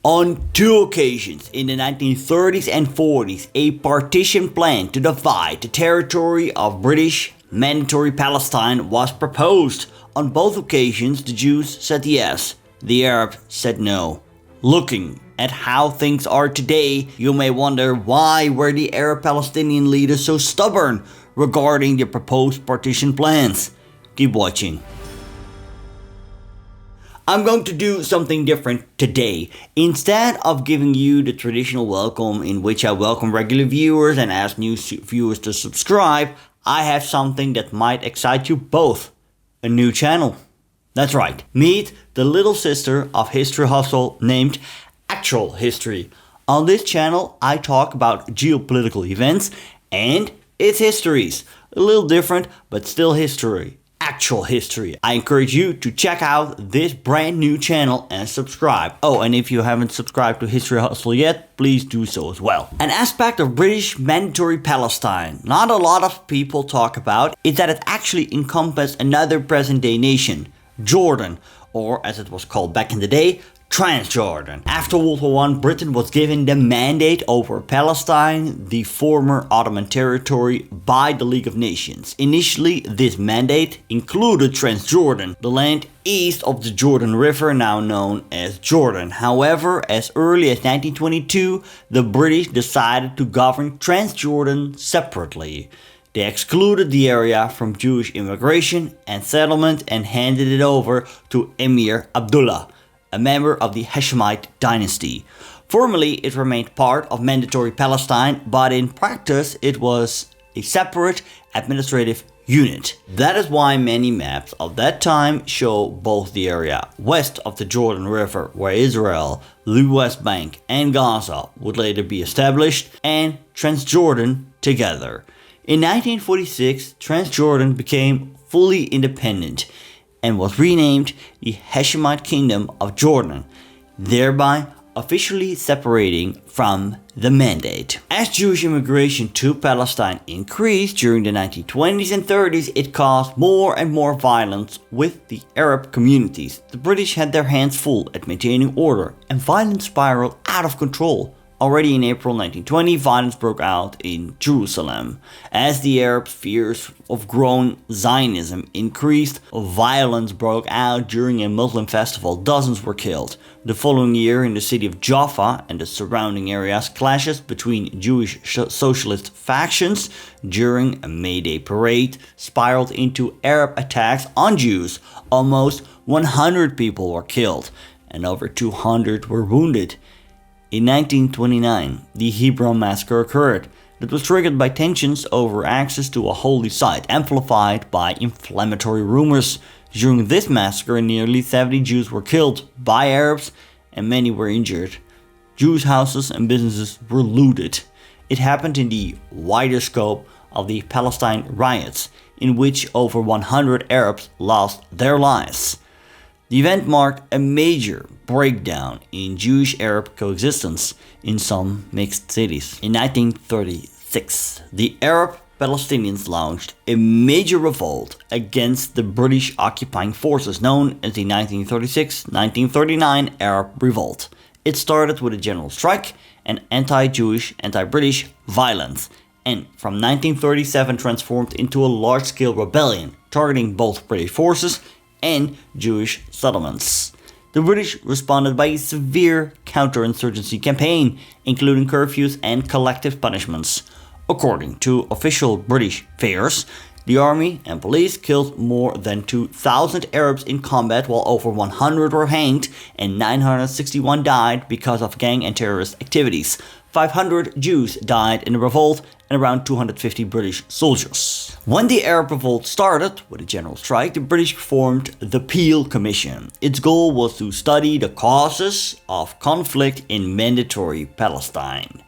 On two occasions in the 1930s and 40s, a partition plan to divide the territory of British Mandatory Palestine was proposed. On both occasions, the Jews said yes, the Arabs said no. Looking at how things are today, you may wonder why were the Arab Palestinian leaders so stubborn regarding the proposed partition plans. Keep watching. I'm going to do something different today. Instead of giving you the traditional welcome in which I welcome regular viewers and ask new viewers to subscribe, I have something that might excite you both. A new channel. That's right. Meet the little sister of History Hustle named Actual History. On this channel I talk about geopolitical events and its histories. A little different, but still history. Actual history. I encourage you to check out this brand new channel and subscribe. Oh, and if you haven't subscribed to History Hustle yet, please do so as well. An aspect of British Mandatory Palestine not a lot of people talk about is that it actually encompassed another present day nation, Jordan, or as it was called back in the day, Transjordan. After World War I, Britain was given the mandate over Palestine, the former Ottoman territory, by the League of Nations. Initially, this mandate included Transjordan, the land east of the Jordan River, now known as Jordan. However, as early as 1922, the British decided to govern Transjordan separately. They excluded the area from Jewish immigration and settlement and handed it over to Emir Abdullah, a member of the Hashemite dynasty. Formally, it remained part of Mandatory Palestine, but in practice it was a separate administrative unit. That is why many maps of that time show both the area west of the Jordan River, where Israel, the West Bank and Gaza would later be established, and Transjordan together. In 1946, Transjordan became fully independent and was renamed the Hashemite Kingdom of Jordan, thereby officially separating from the Mandate. As Jewish immigration to Palestine increased during the 1920s and 30s, it caused more and more violence with the Arab communities. The British had their hands full at maintaining order, and violence spiraled out of control. Already in April 1920, violence broke out in Jerusalem. As the Arabs' fears of growing Zionism increased, violence broke out during a Muslim festival. Dozens were killed. The following year, in the city of Jaffa and the surrounding areas, clashes between Jewish socialist factions during a May Day parade spiraled into Arab attacks on Jews. Almost 100 people were killed and over 200 were wounded. In 1929, the Hebron massacre occurred. That was triggered by tensions over access to a holy site, amplified by inflammatory rumors. During this massacre, nearly 70 Jews were killed by Arabs and many were injured. Jews' houses and businesses were looted. It happened in the wider scope of the Palestine riots, in which over 100 Arabs lost their lives. The event marked a major breakdown in Jewish-Arab coexistence in some mixed cities. In 1936, the Arab Palestinians launched a major revolt against the British occupying forces known as the 1936-1939 Arab Revolt. It started with a general strike and anti-Jewish, anti-British violence, and from 1937 transformed into a large-scale rebellion targeting both British forces and Jewish settlements. The British responded by a severe counterinsurgency campaign, including curfews and collective punishments. According to official British figures, the army and police killed more than 2,000 Arabs in combat, while over 100 were hanged and 961 died because of gang and terrorist activities. 500 Jews died in the revolt and around 250 British soldiers. When the Arab revolt started with a general strike, the British formed the Peel Commission. Its goal was to study the causes of conflict in Mandatory Palestine.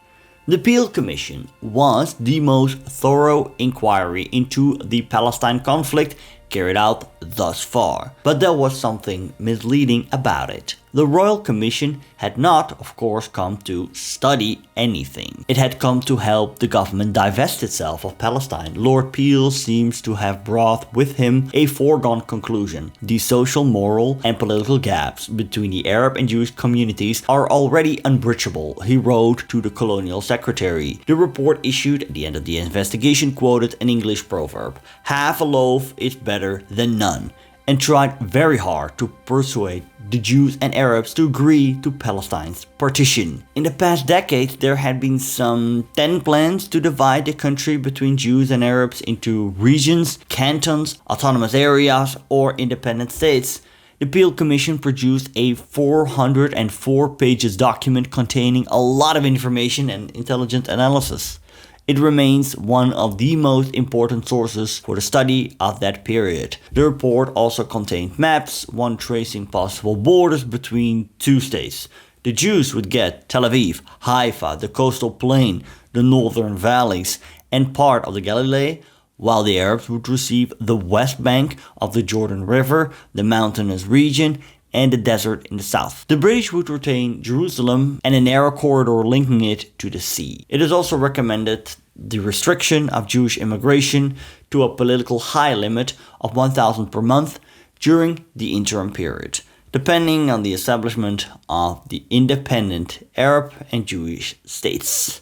The Peel Commission was the most thorough inquiry into the Palestine conflict carried out thus far. But there was something misleading about it. The Royal Commission had not, of course, come to study anything. It had come to help the government divest itself of Palestine. Lord Peel seems to have brought with him a foregone conclusion. The social, moral, and political gaps between the Arab and Jewish communities are already unbridgeable, he wrote to the colonial secretary. The report issued at the end of the investigation quoted an English proverb, "Half a loaf is better than none," and tried very hard to persuade the Jews and Arabs to agree to Palestine's partition. In the past decades, there had been some 10 plans to divide the country between Jews and Arabs into regions, cantons, autonomous areas, or independent states. The Peel Commission produced a 404 pages document containing a lot of information and intelligent analysis. It remains one of the most important sources for the study of that period. The report also contained maps, one tracing possible borders between two states. The Jews would get Tel Aviv, Haifa, the coastal plain, the northern valleys, and part of the Galilee, while the Arabs would receive the west bank of the Jordan River, the mountainous region, and the desert in the south. The British would retain Jerusalem and a narrow corridor linking it to the sea. It is also recommended the restriction of Jewish immigration to a political high limit of 1,000 per month during the interim period, depending on the establishment of the independent Arab and Jewish states.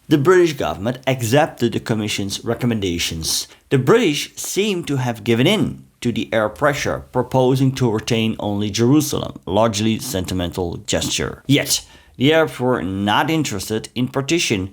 The British government accepted the Commission's recommendations. The British seem to have given in to the Arab pressure, proposing to retain only Jerusalem, largely sentimental gesture. Yet, the Arabs were not interested in partition.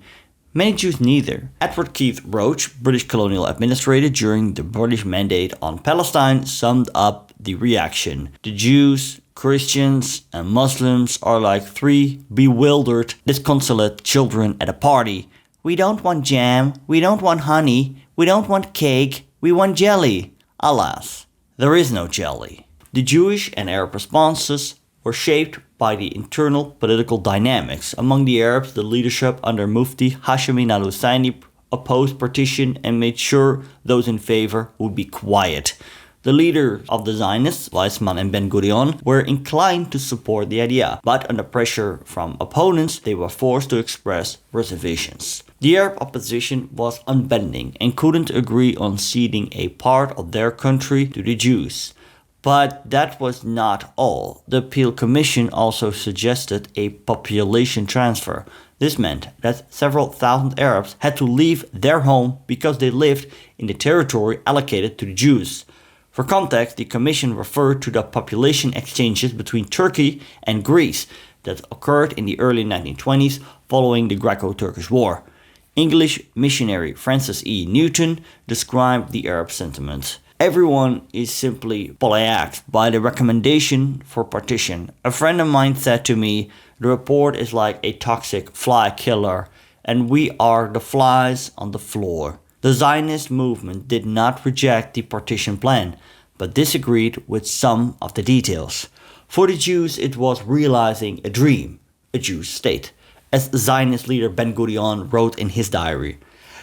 Many Jews neither. Edward Keith Roach, British colonial administrator during the British Mandate on Palestine, summed up the reaction. The Jews, Christians, and Muslims are like three bewildered, disconsolate children at a party. We don't want jam, we don't want honey, we don't want cake, we want jelly. Alas, there is no jelly. The Jewish and Arab responses were shaped by the internal political dynamics. Among the Arabs, the leadership under Mufti Haj Amin al-Husseini opposed partition and made sure those in favor would be quiet. The leaders of the Zionists, Weizmann and Ben Gurion, were inclined to support the idea, but under pressure from opponents, they were forced to express reservations. The Arab opposition was unbending and couldn't agree on ceding a part of their country to the Jews. But that was not all. The Peel Commission also suggested a population transfer. This meant that several thousand Arabs had to leave their home because they lived in the territory allocated to the Jews. For context, the Commission referred to the population exchanges between Turkey and Greece that occurred in the early 1920s following the Greco-Turkish War. English missionary Francis E. Newton described the Arab sentiment. Everyone is simply poleaxed by the recommendation for partition. A friend of mine said to me, the report is like a toxic fly killer, and we are the flies on the floor. The Zionist movement did not reject the partition plan, but disagreed with some of the details. For the Jews, it was realizing a dream, a Jewish state. As Zionist leader Ben Gurion wrote in his diary,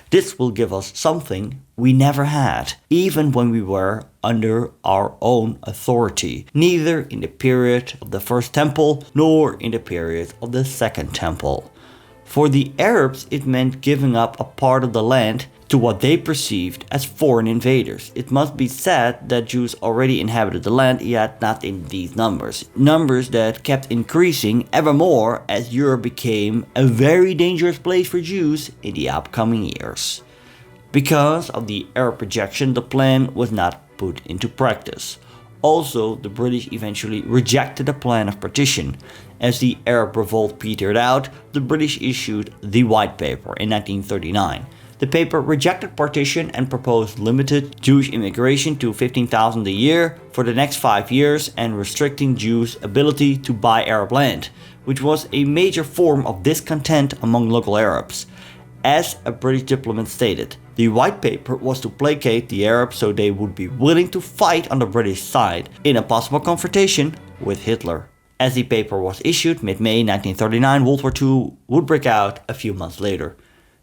"This will give us something we never had, even when we were under our own authority, neither in the period of the First Temple nor in the period of the Second Temple." For the Arabs, it meant giving up a part of the land to what they perceived as foreign invaders. It must be said that Jews already inhabited the land, yet not in these numbers. Numbers that kept increasing ever more as Europe became a very dangerous place for Jews in the upcoming years. Because of the Arab rejection, the plan was not put into practice. Also, the British eventually rejected the plan of partition. As the Arab revolt petered out, the British issued the White Paper in 1939. The paper rejected partition and proposed limited Jewish immigration to 15,000 a year for the next 5 years and restricting Jews' ability to buy Arab land, which was a major form of discontent among local Arabs. As a British diplomat stated, the White Paper was to placate the Arabs so they would be willing to fight on the British side in a possible confrontation with Hitler. As the paper was issued mid-May 1939, World War II would break out a few months later.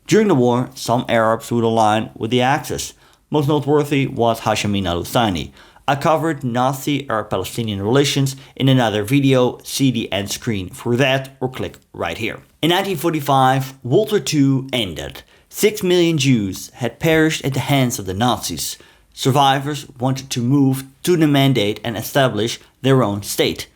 During the war, some Arabs would align with the Axis. Most noteworthy was Haj Amin al-Husseini. I covered Nazi Arab-Palestinian relations in another video, see the end screen for that or click right here. In 1945, World War II ended. 6 million Jews had perished at the hands of the Nazis. Survivors wanted to move to the Mandate and establish their own state.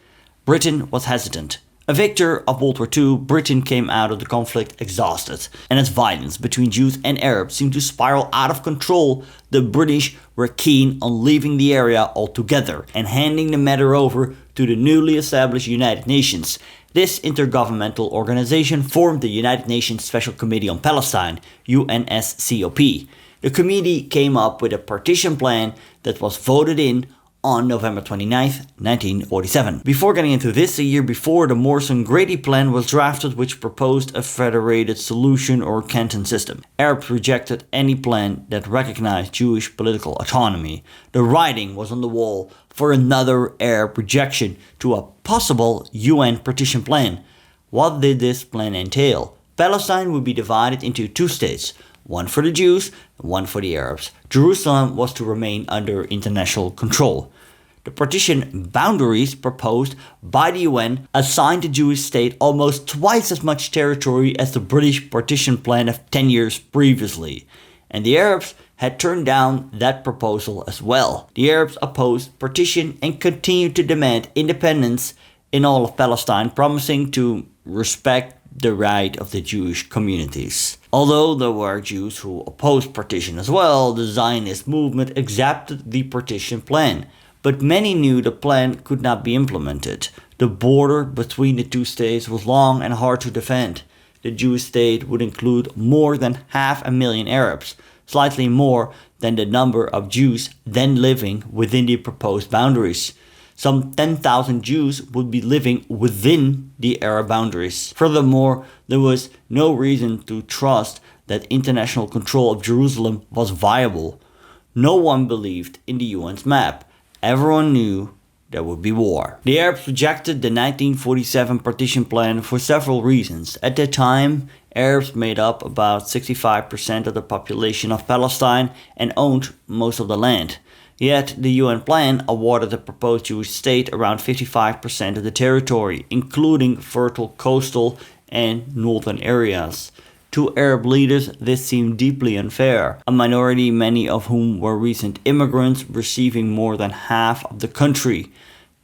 Britain was hesitant. A victor of World War II, Britain came out of the conflict exhausted, and as violence between Jews and Arabs seemed to spiral out of control, the British were keen on leaving the area altogether and handing the matter over to the newly established United Nations. This intergovernmental organization formed the United Nations Special Committee on Palestine, UNSCOP. The committee came up with a partition plan that was voted in on November 29, 1947. Before getting into this, a year before, the Morrison-Grady Plan was drafted, which proposed a federated solution or canton system. Arabs rejected any plan that recognized Jewish political autonomy. The writing was on the wall for another Arab rejection to a possible UN partition plan. What did this plan entail? Palestine would be divided into two states, one for the Jews and one for the Arabs. Jerusalem was to remain under international control. The partition boundaries proposed by the UN assigned the Jewish state almost twice as much territory as the British partition plan of 10 years previously. And the Arabs had turned down that proposal as well. The Arabs opposed partition and continued to demand independence in all of Palestine, promising to respect the right of the Jewish communities. Although there were Jews who opposed partition as well, the Zionist movement accepted the partition plan. But many knew the plan could not be implemented. The border between the two states was long and hard to defend. The Jewish state would include more than 500,000 Arabs, slightly more than the number of Jews then living within the proposed boundaries. Some 10,000 Jews would be living within the Arab boundaries. Furthermore, there was no reason to trust that international control of Jerusalem was viable. No one believed in the UN's map. Everyone knew there would be war. The Arabs rejected the 1947 partition plan for several reasons. At that time, Arabs made up about 65% of the population of Palestine and owned most of the land. Yet, the UN plan awarded the proposed Jewish state around 55% of the territory, including fertile coastal and northern areas. To Arab leaders, this seemed deeply unfair. A minority, many of whom were recent immigrants, receiving more than half of the country.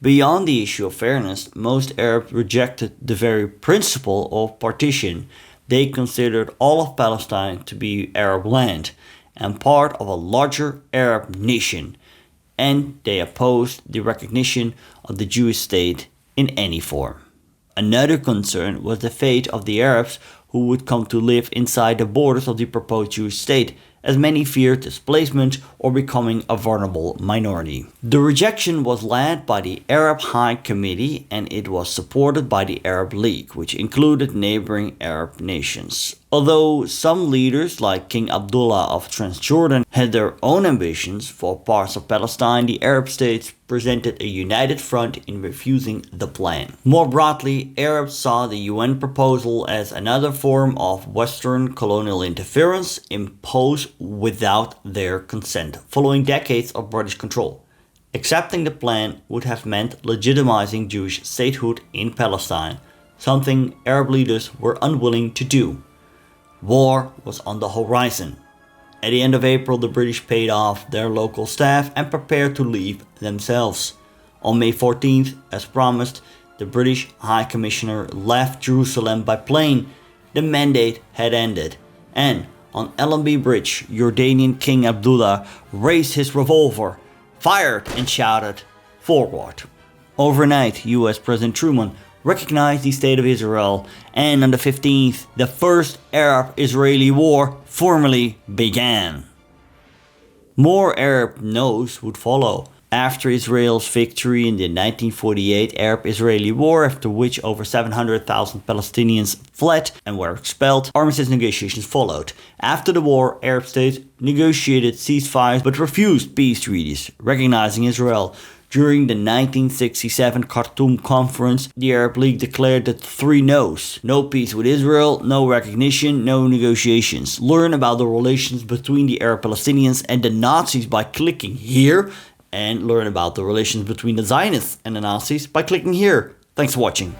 Beyond the issue of fairness, most Arabs rejected the very principle of partition. They considered all of Palestine to be Arab land and part of a larger Arab nation, and they opposed the recognition of the Jewish state in any form. Another concern was the fate of the Arabs who would come to live inside the borders of the proposed Jewish state, as many feared displacement or becoming a vulnerable minority. The rejection was led by the Arab High Committee, and it was supported by the Arab League, which included neighboring Arab nations. Although some leaders like King Abdullah of Transjordan had their own ambitions for parts of Palestine, the Arab states presented a united front in refusing the plan. More broadly, Arabs saw the UN proposal as another form of Western colonial interference imposed without their consent, following decades of British control. Accepting the plan would have meant legitimizing Jewish statehood in Palestine, something Arab leaders were unwilling to do. War was on the horizon. At the end of April, the British paid off their local staff and prepared to leave themselves. On May 14th, as promised, the British High Commissioner left Jerusalem by plane. The mandate had ended, and on Allenby Bridge, Jordanian King Abdullah raised his revolver, fired and shouted, "Forward." Overnight, US President Truman recognized the State of Israel, and on the 15th, the First Arab-Israeli War formally began. More Arab no's would follow. After Israel's victory in the 1948 Arab-Israeli War, after which over 700,000 Palestinians fled and were expelled, armistice negotiations followed. After the war, Arab states negotiated ceasefires but refused peace treaties, recognizing Israel. During the 1967 Khartoum Conference, the Arab League declared the three no's. No peace with Israel, no recognition, no negotiations. Learn about the relations between the Arab Palestinians and the Nazis by clicking here. and learn about the relations between the Zionists and the Nazis by clicking here. Thanks for watching.